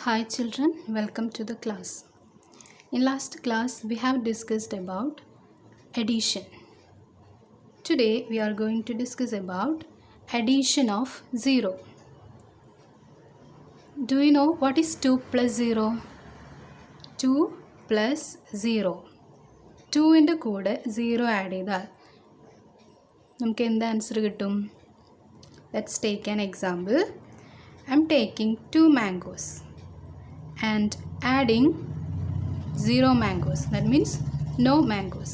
Hi children, welcome to the class. In last class we have discussed about addition. Today we are going to discuss about addition of 0. Do you know what is 2 plus 0? 2 plus 0. 2 ന്റെ കൂടെ 0 add ചെയ്താൽ നമുക്ക് എന്ത് answer കിട്ടും? Let's take an example. I'm taking 2 mangoes and adding 0 mangoes. That means no mangoes.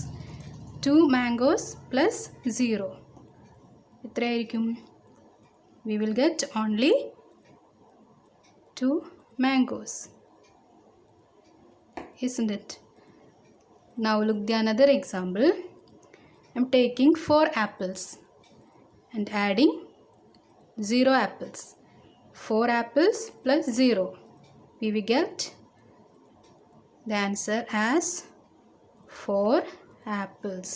2 mangoes plus 0. എത്രയായിരിക്കും? We will get only 2 mangoes. Isn't it? Now look the another example. I'm taking 4 apples and adding 0 apples. 4 apples plus 0. We will get the answer as 4 apples.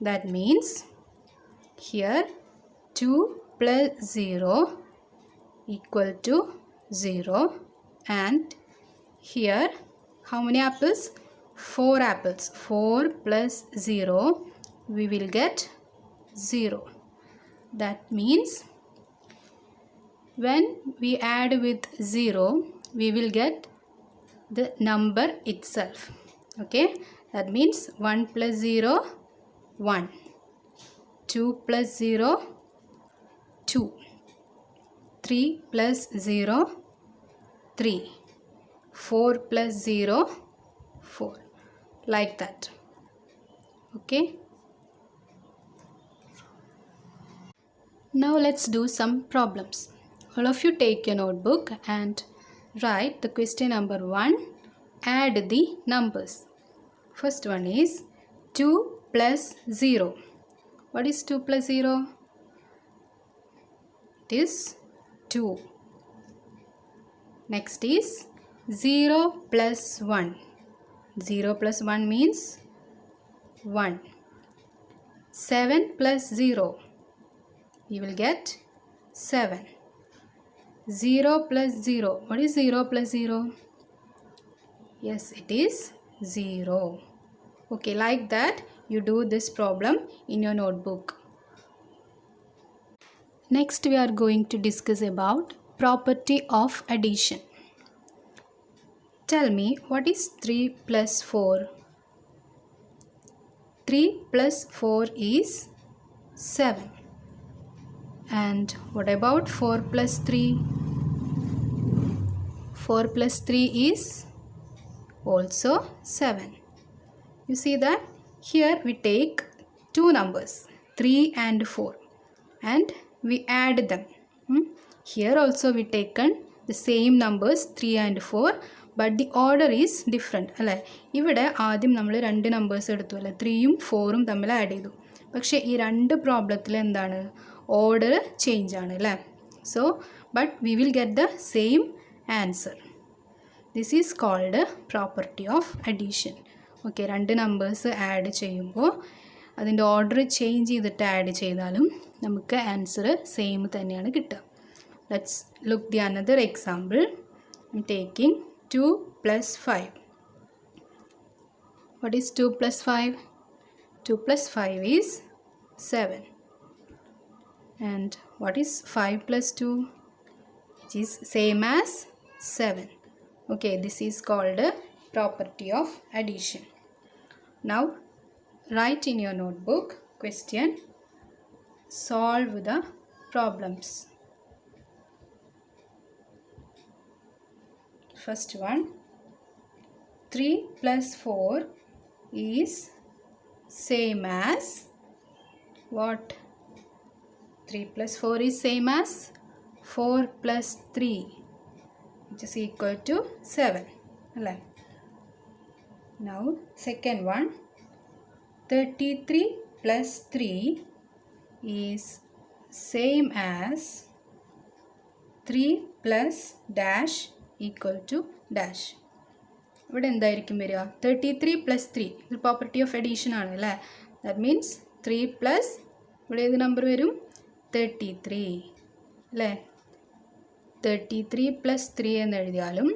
That means here 2 plus 0 equal to 0, and here how many apples? 4 apples. 4 plus 0 we will get 0. That means when we add with 0 we will get the number itself. Okay, that means 1 plus 0 1, 2 plus 0 2, 3 plus 0 3, 4 plus 0 4, like that. Okay, now let's do some problems. All of you take your notebook and write the question number 1. Add the numbers. First one is 2 plus 0. What is 2 plus 0? It is 2. Next is 0 plus 1. 0 plus 1 means 1. 7 plus 0. We will get 7. 0 plus 0. What is 0 plus 0? Yes, it is 0. Okay, like that you do this problem in your notebook. Next we are going to discuss about property of addition. Tell me, what is 3 plus 4? 3 plus 4 is 7. And what about 4 plus 3? 4 plus 3 is also 7. You see that here we take two numbers 3 and 4 and we add them. Here also we taken the same numbers 3 and 4, but the order is different. അല്ലേ, ഇവിടെ ആദ്യം നമ്മൾ രണ്ട് numbers എടുത്തു അല്ലേ, 3ഉം 4ഉം തമ്മിൽ add ചെയ്തു. പക്ഷേ ഈ രണ്ട് പ്രോബ്ലത്തിൽ എന്താണ്, ഓർഡർ ചേഞ്ച് ആണ് അല്ലേ. So but we will get the same answer. This is called property of addition. Okay, രണ്ട് നമ്പേഴ്സ് ആഡ് ചെയ്യുമ്പോൾ അതിൻ്റെ ഓർഡർ ചേഞ്ച് ചെയ്തിട്ട് ആഡ് ചെയ്താലും നമുക്ക് ആൻസർ സെയിം തന്നെയാണ് കിട്ടുക. Let's look the another example. I am taking 2 plus 5. What is 2 plus 5? 2 plus 5 is 7. And what is 5 plus 2? Which is same as 7. Okay, this is called a property of addition. Now write in your notebook question, solve the problems. First one, 3 plus 4 is same as what? 3 plus 4 is same as 4 plus 3, which is equal to 7. Now second one, 33 plus 3 is same as 3 plus dash equal to dash. ഇവിടെ എന്തായിരിക്കും വരിക? 33 plus 3 ഇത് property of addition ആണ് അല്ലേ. That means 3 plus ഇവിടെ ഏത് number വരും? 33 അല്ലേ. 33 plus 3 എന്ന് എഴുതിയാലും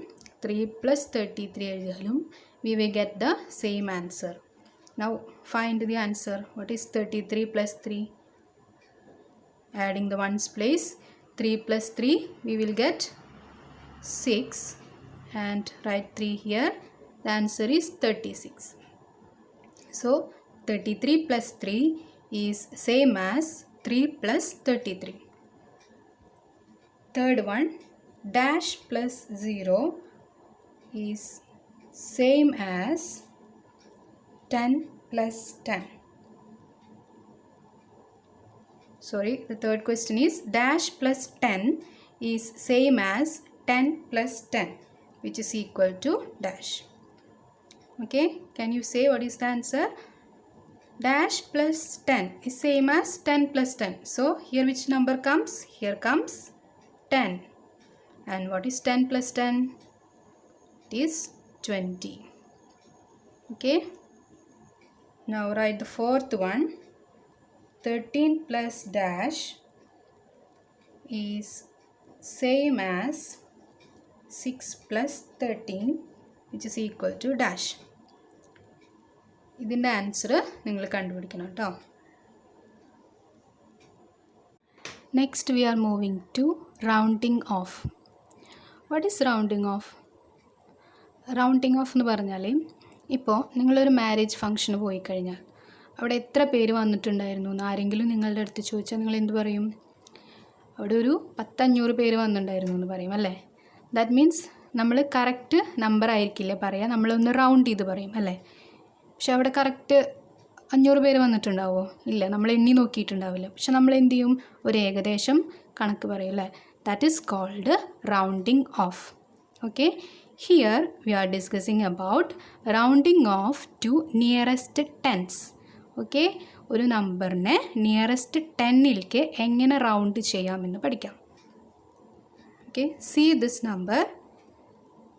3 plus 33 എഴുതിയാലും we will get the same answer. Now find the answer. What is 33 plus 3? Adding the ones place, 3 plus 3 we will get 6 and write 3 here. The answer is 36. So 33 plus 3 is same as 3 plus 33. Third one, dash plus 0 is same as 10 plus 10. Sorry, the third question is dash plus 10 is same as 10 plus 10, which is equal to dash. Okay, can you say what is the answer? Dash plus 10 is same as 10 plus 10. So here which number comes? Here comes 10. And what is 10 plus 10? It is 20. Okay. Now write the fourth one. 13 plus dash is same as 6 plus 13, which is equal to dash. ഇതിൻ്റെ answer നിങ്ങൾ കണ്ടുപിടിക്കണം കേട്ടോ. Next we are moving to rounding off. What is rounding off? Rounding off എന്ന് പറഞ്ഞാൽ ഇപ്പോൾ നിങ്ങളൊരു marriage ഫംഗ്ഷന് പോയി കഴിഞ്ഞാൽ അവിടെ എത്ര പേര് വന്നിട്ടുണ്ടായിരുന്നു എന്ന് ആരെങ്കിലും നിങ്ങളുടെ അടുത്ത് ചോദിച്ചാൽ നിങ്ങൾ എന്ത് പറയും? അവിടെ ഒരു 500 പേര് വന്നിട്ടുണ്ടായിരുന്നു എന്ന് പറയും അല്ലേ. ദാറ്റ് മീൻസ് നമ്മൾ കറക്റ്റ് നമ്പർ ആയിരിക്കില്ല പറയുക, നമ്മളൊന്ന് റൗണ്ട് ചെയ്ത് പറയും അല്ലേ. പക്ഷെ അവിടെ കറക്റ്റ് 500 പേര് വന്നിട്ടുണ്ടാവുമോ? ഇല്ല, നമ്മൾ എണ്ണി നോക്കിയിട്ടുണ്ടാവില്ല. പക്ഷെ നമ്മൾ എന്ത് ചെയ്യും? ഒരു ഏകദേശം കണക്ക് പറയും അല്ലേ. That is called rounding off. Okay, here we are discussing about rounding off to nearest tens. Okay, ഒരു നമ്പറിനെ നിയറസ്റ്റ് 10ലേക്ക് എങ്ങനെ റൗണ്ട് ചെയ്യാമെന്ന് പഠിക്കാം. Okay, see this number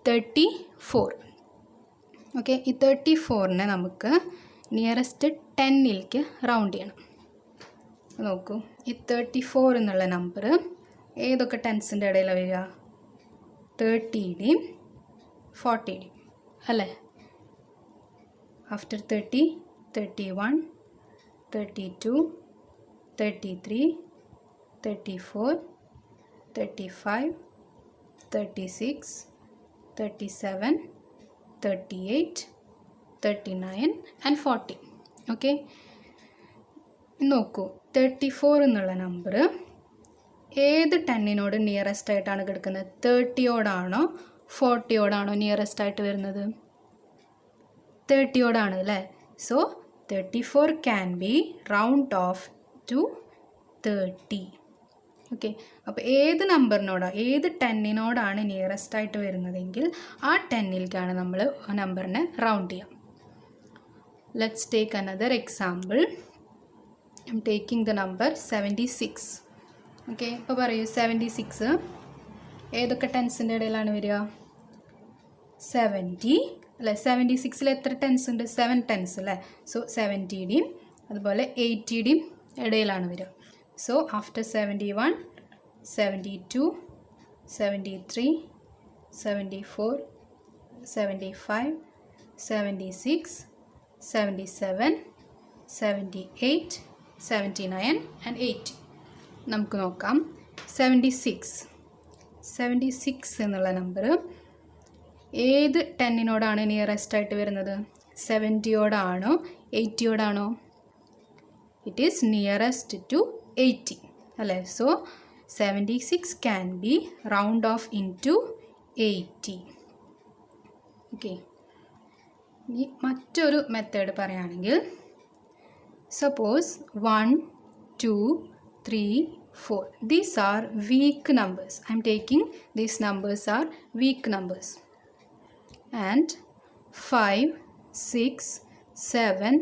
34. Okay, ഈ 34നെ നമുക്ക് നിയറസ്റ്റ് 10ലേക്ക് റൗണ്ട് ചെയ്യണം. നോക്കൂ, ഈ 34 എന്നുള്ള നമ്പർ ഏതൊക്കെ ടെൻസിൻ്റെ ഇടയിലാണ് വരിക? 30യുടെയും 40യുടെയും അല്ലേ. After 30, 31, 32, 33, 34, 35, 36, 37, 38, 39 and 40. ഓക്കെ, നോക്കൂ, 34 എന്നുള്ള നമ്പർ ഏത് 10നോട് നിയറസ്റ്റ് ആയിട്ടാണ് കിടക്കുന്നത്? 30യോടാണോ 40യോടാണോ നിയറസ്റ്റ് ആയിട്ട് വരുന്നത്? 30യോടാണ് അല്ലേ. So 34 can be round of two 30. Okay, അപ്പോൾ ഏത് നമ്പറിനോടാണ്, ഏത് 10നോടാണ് നിയറസ്റ്റ് ആയിട്ട് വരുന്നതെങ്കിൽ ആ 10ലേക്കാണ് നമ്മൾ ആ നമ്പറിനെ റൗണ്ട് ചെയ്യാം. Let's take another example. I am taking the number 76. Okay, ഇപ്പോൾ പറയൂ, 76 ഏതൊക്കെ ടെൻസിൻ്റെ ഇടയിലാണ് വരിക? 70 അല്ലേ. 76ൽ എത്ര ടെൻസ് ഉണ്ട്? 7 ടെൻസ് അല്ലേ. സോ 70യുടെയും അതുപോലെ 80യുടെയും ഇടയിലാണ് വരിക. So after 71, 72, 73, 74, 75, 76, 77, 78, 79 and 80. നമുക്ക് നോക്കാം. 76 എന്നുള്ള നമ്പർ ഏത് 10നോടാണ് നിയറസ്റ്റ് ആയിട്ട് വരുന്നത്? 70യോടാണോ 80യോടാണോ? ഇറ്റ് ഈസ് നിയറസ്റ്റ് ടു 80 അല്ലേ. So 76 can be round off in to 80. Okay, ഇനി മറ്റൊരു മെത്തേഡ് പറയുകയാണെങ്കിൽ, suppose 1, 2, 3, 4. These are weak numbers. I am taking these numbers are weak numbers. And 5, 6, 7,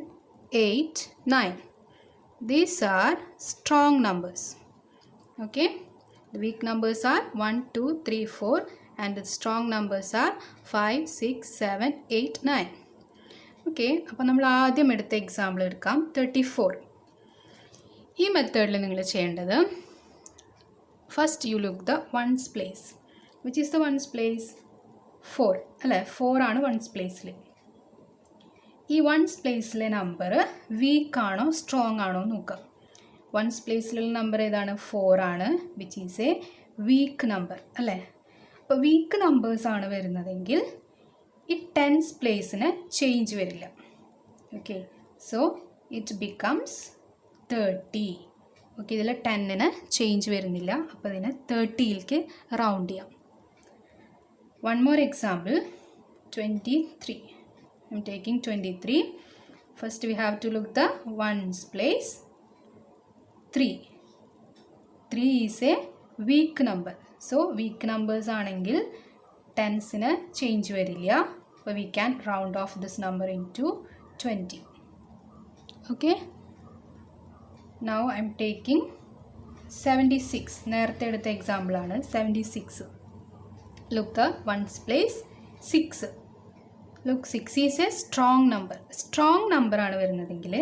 8, 9. These are strong numbers. Okay. The weak numbers are 1, 2, 3, 4. And the strong numbers are 5, 6, 7, 8, 9. Okay. അപ്പോൾ നമ്മൾ ആദ്യം എടുത്ത example എടുക്കാം. 34. ഈ മെത്തേഡിൽ നിങ്ങൾ ചെയ്യേണ്ടത്, first you look the ones place. Which is the ones place? 4 അല്ലേ? 4 ആണ് വൺസ് പ്ലേസിൽ. ഈ വൺസ് പ്ലേസിലെ നമ്പർ വീക്ക് ആണോ സ്ട്രോങ് ആണോ നോക്കാം. വൺസ് പ്ലേസിലുള്ള നമ്പർ ഏതാണ്? 4 ആണ്, which is a weak number അല്ലേ? അപ്പോൾ വീക്ക് നമ്പേഴ്സാണ് വരുന്നതെങ്കിൽ ഈ ടെൻസ് പ്ലേസിന് ചേഞ്ച് വരില്ല. Okay, so it becomes 30. Okay, ഇതിൽ 10ന് ചേഞ്ച് വരുന്നില്ല, അപ്പോൾ ഇതിനെ 30യിലേക്ക് റൗണ്ട് ചെയ്യാം. One more example, 23. I'm taking 23. First we have to look the ones place. 3. 3 is a weak number. So weak numbers ആണെങ്കിൽ ടെൻസിന് ചേഞ്ച് വരില്ല. അപ്പോൾ we can round off this number into 20. Okay. Now I am taking 76. നേരത്തെ എടുത്ത example ആണ് 76. Look the ones place 6. Look, 6 is a strong number. Strong number ആണ് വരുന്നതെങ്കിൽ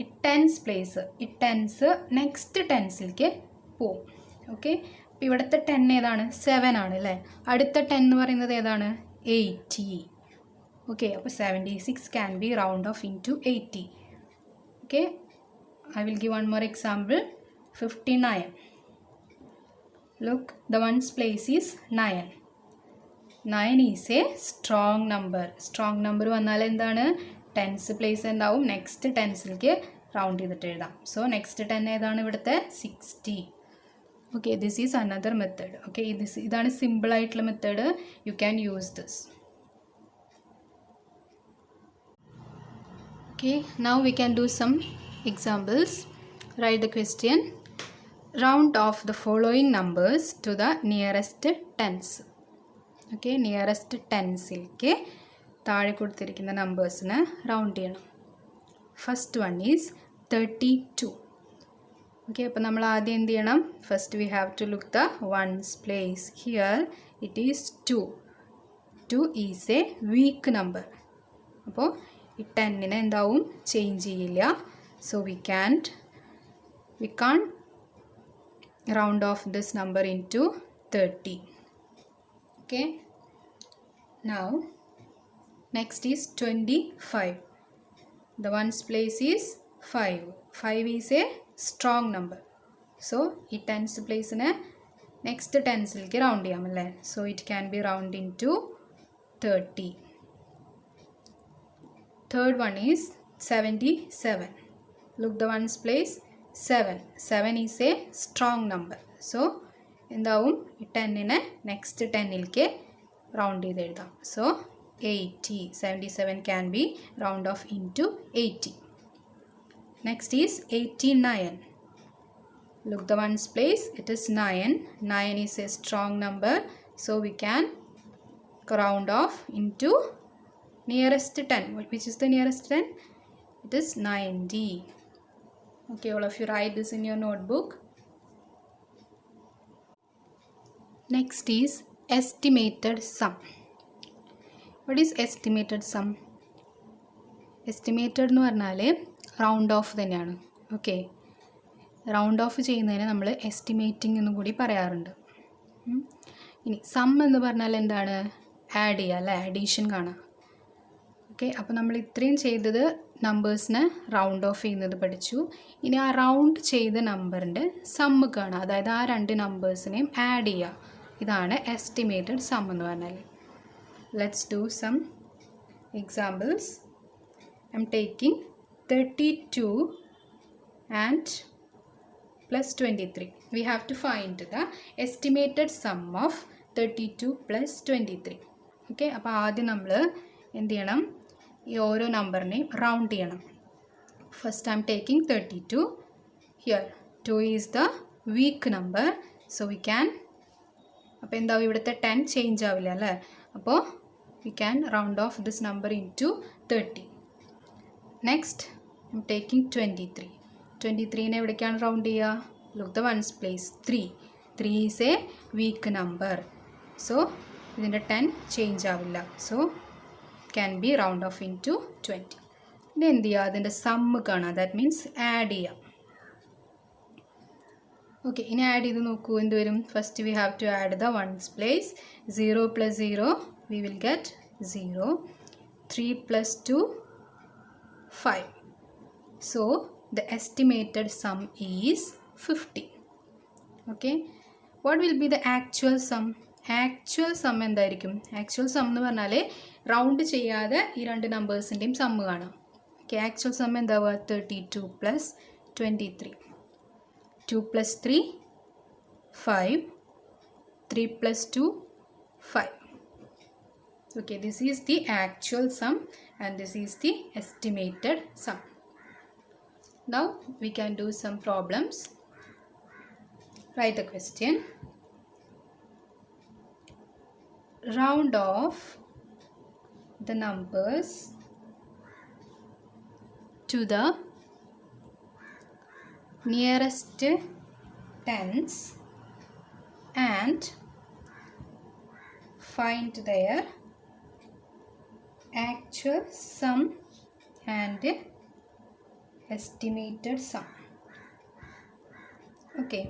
ഈ tense place, ഈ ടെൻസ് നെക്സ്റ്റ് ടെൻസിലേക്ക് പോവും. ഓക്കെ, അപ്പോൾ ഇവിടുത്തെ 10 ഏതാണ്? 7 ആണ് അല്ലേ? അടുത്ത 10 എന്ന് പറയുന്നത് ഏതാണ്? 80. ഓക്കെ, അപ്പോൾ 76 can be round off in to 80. Okay, I will give one more example, 59. Look, the ones place is 9. 9 is a strong number. Strong number വന്നാൽ എന്താണ്? ടെൻസ് പ്ലേസ് എന്താവും? നെക്സ്റ്റ് ടെൻസിലേക്ക് റൗണ്ട് ചെയ്തിട്ട് എഴുതാം. സോ നെക്സ്റ്റ് 10 ഏതാണ് ഇവിടുത്തെ? 60. Okay, this is another method. Okay, ഇതാണ് സിമ്പിളായിട്ടുള്ള method. You can use this. Okay, now we can do some examples. Write the question. Round off the following numbers to the nearest tens. Okay, nearest ടെൻസിലേക്ക് താഴെ കൊടുത്തിരിക്കുന്ന നമ്പേഴ്സിന് round ചെയ്യണം. First one is 32. Okay, അപ്പോൾ നമ്മൾ ആദ്യം എന്ത് ചെയ്യണം? First we have to look the ones place. Here it is 2. 2 is a weak number. അപ്പോൾ ഈ 10നെ എന്താവും? ചേഞ്ച് ചെയ്യില്ല. So we can round off this number in to 30. Okay, now next is 25. The ones place is 5. 5 is a strong number. So ഈ tens place നെ next tensലേക്ക് round ചെയ്യാം അല്ലേ? So it can be round into 30. Third one is 77. Look, the ones place 7. 7 is a strong number. So എന്താവും? ഈ 10നെ next 10ലേക്ക് round ചെയ്ത് എഴുതാം. So 80. 77 can be round off in to 80. Next is 89. Look the ones place. It is 9. 9 is a strong number. So we can round off in to nearest 10. Which is the nearest 10? It is 90. Okay, all of you write this in your notebook. Next is estimated sum. What is estimated sum? Estimated എന്ന് പറഞ്ഞാൽ round of തന്നെയാണ്. Okay, round of ചെയ്യുന്നതിന് നമ്മൾ estimating എന്നും കൂടി പറയാറുണ്ട്. ഇനി some എന്ന് പറഞ്ഞാൽ എന്താണ്? ആഡ് ചെയ്യുക അല്ലേ? അഡീഷൻ കാണാം. ഓക്കെ, അപ്പോൾ നമ്മൾ ഇത്രയും ചെയ്തത് നമ്പേഴ്സിനെ റൗണ്ട് ഓഫ് ചെയ്യുന്നത് പഠിച്ചു. ഇനി ആ റൗണ്ട് ചെയ്ത നമ്പറിൻ്റെ സമ്മ് കാണാം, അതായത് ആ രണ്ട് നമ്പേഴ്സിനെയും ആഡ് ചെയ്യുക. ഇതാണ് എസ്റ്റിമേറ്റഡ് സം എന്ന് പറഞ്ഞാൽ. Let's do some examples. I'm taking 32 and plus 23. We have to find the estimated sum of 32 plus 23. Okay, അപ്പോൾ ആദ്യം നമ്മൾ എന്ത് ചെയ്യണം? ഈ ഓരോ നമ്പറിനെയും റൗണ്ട് ചെയ്യണം. First I'm taking 32. Here 2 is the weak number. So we can, അപ്പോൾ എന്താവും? ഇവിടുത്തെ 10 ചേഞ്ച് ആവില്ല അല്ലേ? അപ്പോൾ we can round off this number in to 30. Next I'm taking 23. 23നെ എവിടേക്കാണ് റൗണ്ട് ചെയ്യുക? Look the ones place 3. 3 is a weak number. So ഇതിൻ്റെ 10 ചേഞ്ച് ആവില്ല. So can be round off in to 20. ഇനി എന്ത് ചെയ്യുക? അതിൻ്റെ സമ്മ് കാണാം, ദാറ്റ് മീൻസ് ആഡ് ചെയ്യാം. ഓക്കെ, ഇനി ആഡ് ചെയ്ത് നോക്കൂ എന്ത് വരും. First we have to add the ones place. 0 + 0 we will get 0. 3 + 2 5. So the estimated sum is 50. Okay, what will be the actual sum? Actual sum എന്തായിരിക്കും? Actual sum എന്ന് പറഞ്ഞാൽ round ചെയ്യാതെ ഈ രണ്ട് നമ്പേഴ്സിൻ്റെയും സമ്മ് കാണാം. ഓക്കെ, ആക്ച്വൽ സം എന്താവുക? 32 + 23. 2 + 3 5. 3 + 2 5. Okay, this is the actual sum and this is the estimated sum. Now we can do some problems. Write the question. Round off the numbers to the nearest tens and find their actual sum and estimated sum. Okay,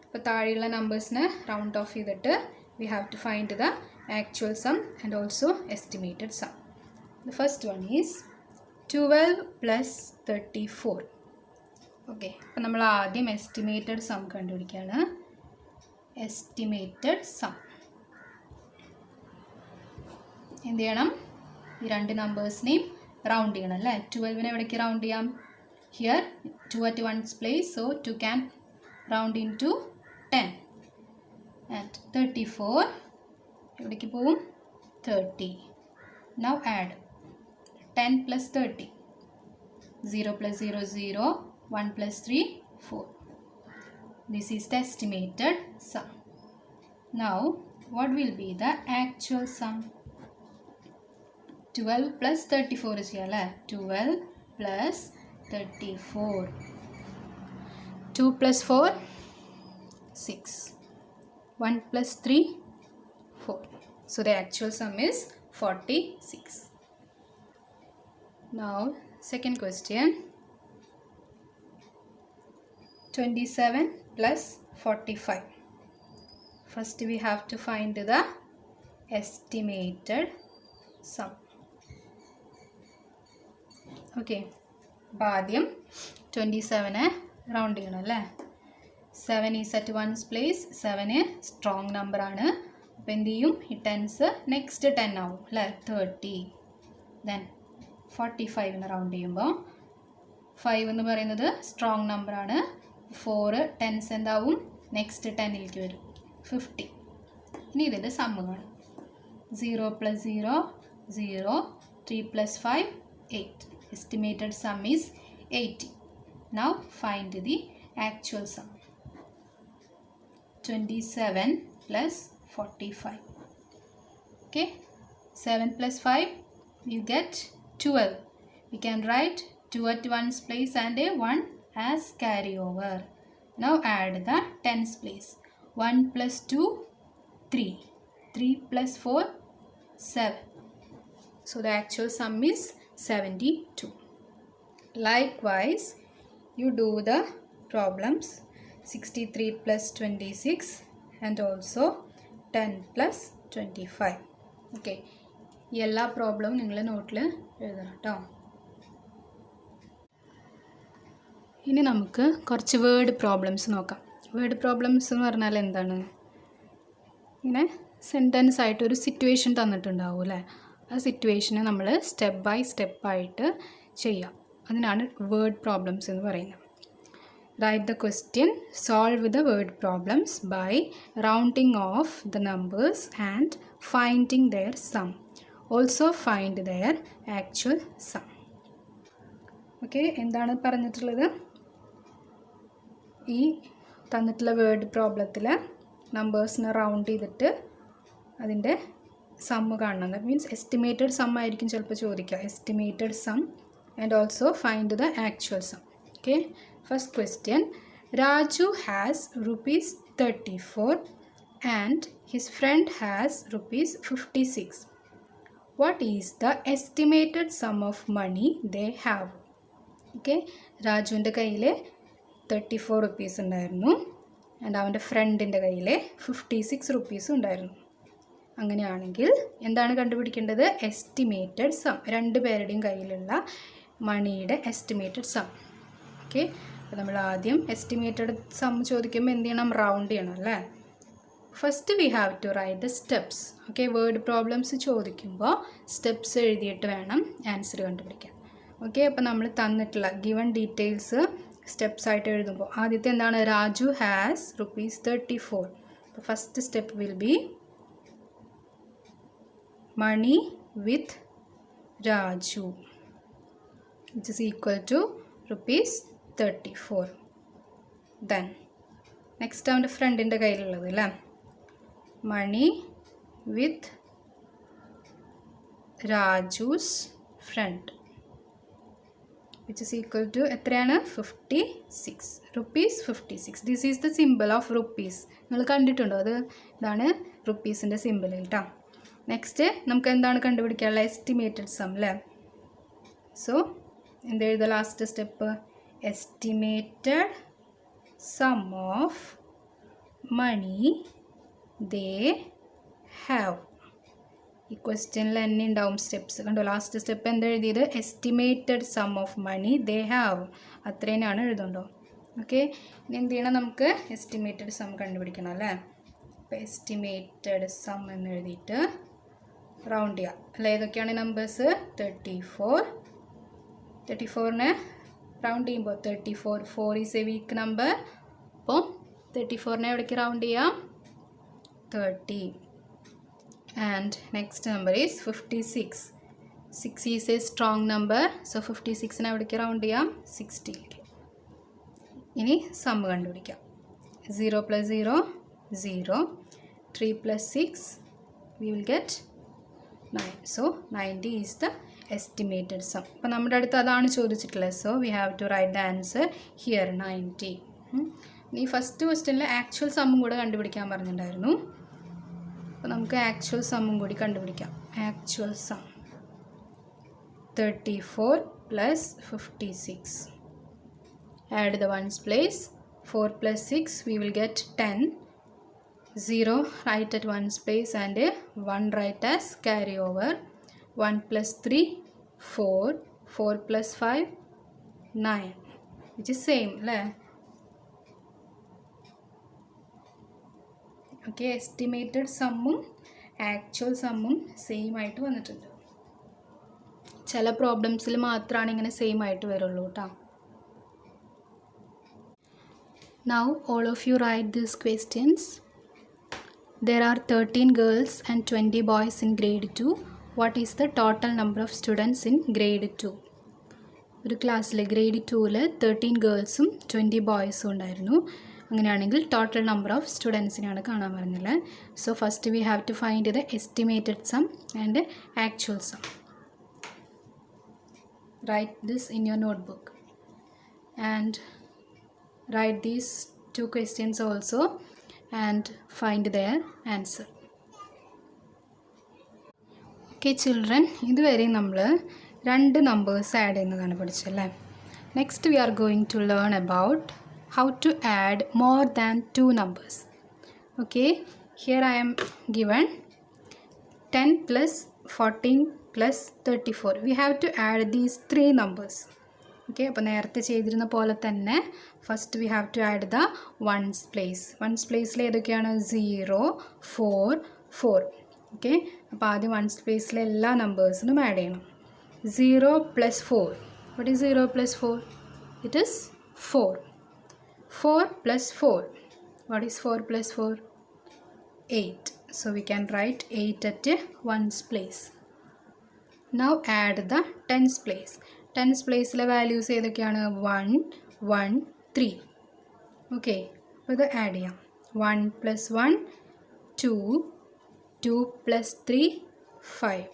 അപ്പോൾ താഴെയുള്ള നമ്പേഴ്സിനെ round of ചെയ്തിട്ട് we have to find the actual sum and also estimated sum. The first one is 12 + 34. Okay, അപ്പോൾ നമ്മൾ ആദ്യം estimated some കണ്ടുപിടിക്കുകയാണ്. Estimated some എന്ത് ചെയ്യണം? ഈ രണ്ട് നമ്പേഴ്സിനെയും റൗണ്ട് ചെയ്യണം അല്ലേ. 12നെ എവിടേക്ക് റൗണ്ട് ചെയ്യാം? Here 2 at 1's place, so 2 can round into 10. And 34 എവിടേക്ക് പോവും? 30. Now add 10 + 30. 0 + 0 0. 1 + 3 4. This is the estimated sum. Now what will be the actual sum? 12 + 34 is here. 12 + 34. 2 + 4 6. 1 + 3 4. So the actual sum is 46. Now second question. 27 + 45. First we have to find the estimated sum. Okay, അപ്പോൾ ആദ്യം 27നെ round ചെയ്യണം അല്ലേ. 7 is at 1's place. 7 strong നമ്പറാണ്. അപ്പോൾ എന്ത് ചെയ്യും? ഈ tense next 10 ആവും അല്ലേ. 30. ദെൻ 45നെ റൗണ്ട് ചെയ്യുമ്പോൾ 5 എന്ന് പറയുന്നത് സ്ട്രോങ് നമ്പറാണ്. 4 ടെൻസ് എന്താവും? നെക്സ്റ്റ് 10ലേക്ക് വരും. 50. ഇനി ഇതിൻ്റെ സമ്മ് കാണും. 0 + 0 0. 3 + 5 8. Estimated sum is 80. Now find the actual sum. 27 + 45. Okay, 7 + 5 you get 12. We can write 2 at 1's place and a 1 as carryover. Now add the tens place. 1 + 2 3. 3 + 4 7. So the actual sum is 72. Likewise you do the problems 63 + 26 and also 10 + 25. Okay, ഈ എല്ലാ പ്രോബ്ലവും നിങ്ങൾ നോട്ടിൽ എഴുതണം കേട്ടോ. ഇനി നമുക്ക് കുറച്ച് word problems നോക്കാം. വേർഡ് പ്രോബ്ലംസ് എന്ന് പറഞ്ഞാൽ എന്താണ്? ഇങ്ങനെ സെൻറ്റൻസ് ആയിട്ട് ഒരു സിറ്റുവേഷൻ തന്നിട്ടുണ്ടാവും അല്ലേ. ആ സിറ്റുവേഷനെ നമ്മൾ സ്റ്റെപ്പ് ബൈ സ്റ്റെപ്പായിട്ട് ചെയ്യാം. അതിനാണ് വേർഡ് പ്രോബ്ലംസ് എന്ന് പറയുന്നത്. Write the question, solve the word problems by rounding off the numbers and finding their sum. Also find their actual sum. Okay, എന്താണ് പറഞ്ഞിട്ടുള്ളത്? ഈ തന്നിട്ടുള്ള വേർഡ് പ്രോബ്ലത്തിൽ നമ്പേഴ്സിനെ റൗണ്ട് ചെയ്തിട്ട് അതിൻ്റെ സമ്മ് കാണണം. ദാറ്റ് മീൻസ് എസ്റ്റിമേറ്റഡ് സം ആയിരിക്കും ചിലപ്പോൾ ചോദിക്കുക. Estimated sum and also find the actual sum. Okay, first question. Raju has rupees 34 and his friend has rupees 56. What is the estimated sum of money they have? Okay, രാജുവിൻ്റെ കയ്യിൽ 34 rupees ഉണ്ടായിരുന്നു. And അവൻ്റെ ഫ്രണ്ടിൻ്റെ കയ്യിൽ 56 rupees ഉണ്ടായിരുന്നു. അങ്ങനെയാണെങ്കിൽ എന്താണ് കണ്ടുപിടിക്കേണ്ടത്? Estimated sum. രണ്ട് പേരുടെയും കയ്യിലുള്ള മണിയുടെ എസ്റ്റിമേറ്റഡ് സം. ഓക്കെ, അപ്പോൾ നമ്മൾ ആദ്യം എസ്റ്റിമേറ്റഡ് സം ചോദിക്കുമ്പോൾ എന്ത് ചെയ്യണം? റൗണ്ട് ചെയ്യണം അല്ലേ. First we have to write the steps. Okay, word problems ചോദിക്കുമ്പോൾ സ്റ്റെപ്സ് എഴുതിയിട്ട് വേണം ആൻസർ കണ്ടുപിടിക്കാൻ. ഓക്കെ, അപ്പോൾ നമ്മൾ തന്നിട്ടുള്ള ഗിവൺ ഡീറ്റെയിൽസ് സ്റ്റെപ്സ് ആയിട്ട് എഴുതുമ്പോൾ ആദ്യത്തെ എന്താണ്? രാജു ഹാസ് ₹34. അപ്പോൾ first step will be money with Raju which is equal to ₹34. then next അവൻ്റെ ഫ്രണ്ടിൻ്റെ കയ്യിലുള്ളത് അല്ലേ, money with Raju's friend which is equal to എത്രയാണ്? 56 rupees 56. this is the symbol of rupees. നിങ്ങൾ കണ്ടിട്ടുണ്ടോ? അത് ഇതാണ് റുപ്പീസിൻ്റെ സിമ്പിൾ കേട്ടോ. നെക്സ്റ്റ് നമുക്ക് എന്താണ് കണ്ടുപിടിക്കാനുള്ള? എസ്റ്റിമേറ്റഡ് സം അല്ലേ. സോ എന്തെഴുതുക? Last step estimated sum of money they have. ഈ ക്വസ്റ്റ്യനിൽ തന്നെ ഉണ്ടാവും സ്റ്റെപ്സ്. കണ്ടോ, ലാസ്റ്റ് സ്റ്റെപ്പ് എന്താ എഴുതിയത്? Estimated sum of money they have. അത്രേനാണ് എഴുതുണ്ടോ. ഓക്കെ, ഇനി എന്ത് ചെയ്യണം? നമുക്ക് എസ്റ്റിമേറ്റഡ് സം കണ്ടുപിടിക്കണം അല്ലേ. അപ്പോൾ എസ്റ്റിമേറ്റഡ് സം എന്ന് എഴുതിയിട്ട് റൗണ്ട് ചെയ്യുക അല്ല. ഏതൊക്കെയാണ് നമ്പേഴ്സ്? 34നെ റൗണ്ട് ചെയ്യുമ്പോൾ 34. 4 ഈസ് എ വീക്ക് നമ്പർ. അപ്പോൾ 34നെ എവിടേക്ക് റൗണ്ട് ചെയ്യാം? 30. and next number is 56. 6 is a strong number, so 56നെ എവിടേക്ക് റൗണ്ട് ചെയ്യാം? 60. ഇനി സം കണ്ടുപിടിക്കാം. 0 + 0 0. 3 + 6 we will get 9. so 90 is the estimated sum. അപ്പോൾ നമ്മുടെ അടുത്ത് അതാണ് ചോദിച്ചിട്ടുള്ളത്. so we have to write the answer here 90. ഇനി ഫസ്റ്റ് ക്വസ്റ്റ്യനിൽ ആക്ച്വൽ സമ്മും കൂടെ കണ്ടുപിടിക്കാൻ പറഞ്ഞിട്ടുണ്ടായിരുന്നു. അപ്പോൾ നമുക്ക് ആക്ച്വൽ സമ്മും കൂടി കണ്ടുപിടിക്കാം. Actual sum 34 + 56. add the ones place. 4 + 6 we will get 10. 0 write at ones place and 1 write as carry over. 1 + 3 4. 4 + 5 9, which is same അല്ലേ. ഓക്കെ, എസ്റ്റിമേറ്റഡ് സമ്മും ആക്ച്വൽ സമ്മും സെയിം ആയിട്ട് വന്നിട്ടുണ്ട്. ചില പ്രോബ്ലംസിൽ മാത്രമാണ് ഇങ്ങനെ സെയിം ആയിട്ട് വരുള്ളൂ കേട്ടോ. Now all of you write these questions. There are 13 girls and 20 boys in grade 2. What is the total number of students in grade 2? ഒരു ക്ലാസ്സിൽ ഗ്രേഡ് 2ൽ 13 ഗേൾസും 20 ബോയ്സും ഉണ്ടായിരുന്നു. അങ്ങനെയാണെങ്കിൽ ടോട്ടൽ നമ്പർ ഓഫ് സ്റ്റുഡൻസിനാണ് കാണാൻ പറഞ്ഞത്. So first we have to find the estimated sum and actual sum. Write this in your notebook and write these 2 questions also and find their answer. Okay children, ഇതുവരെ നമ്മൾ 2 numbers add ചെയ്യുന്നതാണ് പഠിച്ചല്ലേ. Next we are going to learn about how to add more than 2 numbers. Okay, here I am given 10 + 14 + 34. we have to add these 3 numbers. Okay, അപ്പോൾ നേരത്തെ ചെയ്തിരുന്ന പോലെ തന്നെ first we have to add the ones place. Ones പ്ലേസിൽ ഏതൊക്കെയാണ്? 0 4 4. Okay, അപ്പോൾ ആദ്യം once പ്ലേസിലെ എല്ലാ നമ്പേഴ്സിനും ആഡ് ചെയ്യണം. 0 + 4. what is 0 + 4? it is 4. 4 + 4. what is 4 + 4? 8. so we can write 8 at ones place. now add the tens place. tens പ്ലേസിലെ values ഏതൊക്കെയാണ്? 1 1 3. Okay, അപ്പോൾ ഇത് ആഡ് ചെയ്യാം. 1 + 1 2. 2 + 3 5.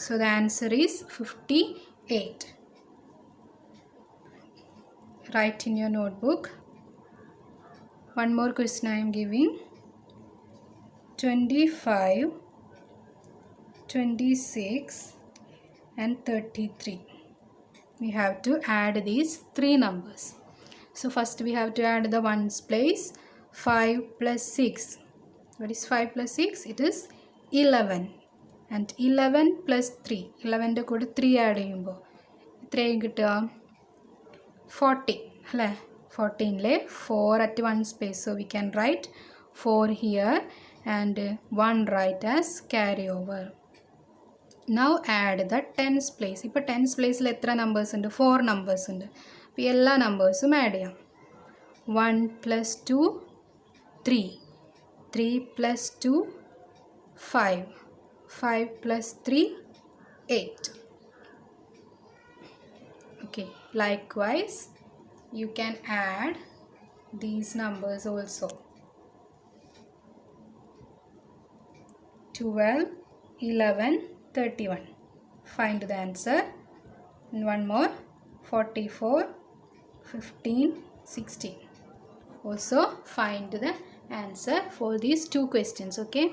so the answer is 58. write in your notebook. One more question I am giving. 25 26 and 33. we have to add these 3 numbers. So first we have to add the ones place. 5 plus 6. What is 5 plus 6? It is 11. And 11 plus 3. 11 കൂടെ 3 add ചെയ്യുമ്പോൾ എത്രയും കിട്ടുക 40 അല്ലേ 14 4 at one space. So we can write 4 here and 1 write as carryover. Now add the tens place. ഇപ്പോൾ tens place എത്ര numbers ഉണ്ട് 4 numbers ഉണ്ട് അപ്പോൾ എല്ലാ നമ്പേഴ്സും ആഡ് ചെയ്യാം 1 plus 2 3 3 plus 2 5 5 plus 3 8. Okay, likewise you can add these numbers also 12 11 31. Find the answer. And one more 44 15 16. Also find the answer for these two questions. Okay.